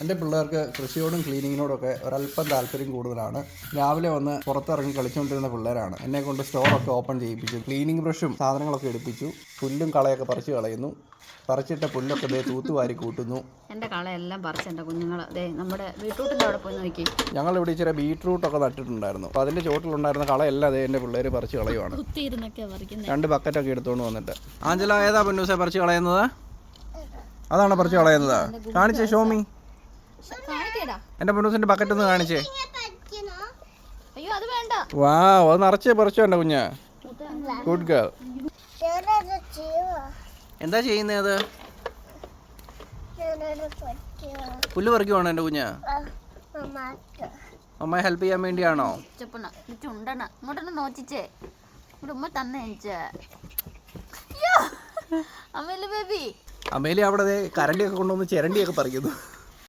എൻ്റെ പിള്ളേർക്ക് കൃഷിയോടും ക്ലീനിങ്ങിനോടൊക്കെ ഒരല്പം താല്പര്യം കൂടുതലാണ്. രാവിലെ വന്ന് പുറത്തിറങ്ങി കളിച്ചുകൊണ്ടിരുന്ന പിള്ളേരാണ്. എന്നെ കൊണ്ട് സ്റ്റോറൊക്കെ ഓപ്പൺ ചെയ്യിപ്പിച്ചു. ക്ലീനിങ് ബ്രഷും സാധനങ്ങളൊക്കെ എടുപ്പിച്ചു. പുല്ലും കളയൊക്കെ പറിച്ച് കളയുന്നു. പറിച്ചിട്ട പുല്ലൊക്കെ ദേ തൂത്തുവാരി കൂട്ടുന്നു. എൻ്റെ കളയെല്ലാം പറിച്ച് എൻ്റെ കുഞ്ഞുങ്ങൾ ദേ നമ്മുടെ ബീട്രൂട്ടിൻ്റെ അവിടെ പോയി നോക്കി. ഞങ്ങളിവിടെ ഇച്ചിരി ബീട്രൂട്ടൊക്കെ നട്ടിട്ടുണ്ടായിരുന്നു. അപ്പോൾ അതിൻ്റെ ചോട്ടിലുണ്ടായിരുന്ന കളയെല്ലാം അതേ എൻ്റെ പിള്ളേർ പറിച്ച് കളയുവാണ്. 2 ബക്കറ്റൊക്കെ എടുത്തുകൊണ്ട് വന്നിട്ട്. ആഞ്ചല ഏതാ പൊന്നൂസെ പറിച്ച് കളയുന്നത്? അതാണ് പറിച്ച് കളയുന്നത്. കാണിച്ചേ ഷോമി. എൻ്റെ പൊന്നൂസിൻ്റെ ബക്കറ്റ് ഒന്ന് കാണിച്ചേ. അയ്യോ അത് വേണ്ട. വാ അത് നിറച്ചേ പറിച്ചോ എൻ്റെ കുഞ്ഞ്. Good girl. എന്താ ചെയ്യുന്നത്? പുല്ല് പറിക്കുവാണോ എൻ്റെ കുഞ്ഞ്? അമ്മ ഹെൽപ്പ് ചെയ്യാൻ വേണ്ടിയാണോ? ഇങ്ങോട്ടൊന്ന് നോച്ചിച്ചേ. ഇവിടെ ഉമ്മ തന്നെ അമ്മേലി ബേബി. അമ്മേലി അവിടെ കരണ്ടിയൊക്കെ കൊണ്ടുവന്ന് ചിരണ്ടിയൊക്കെ പറിക്കുന്നു.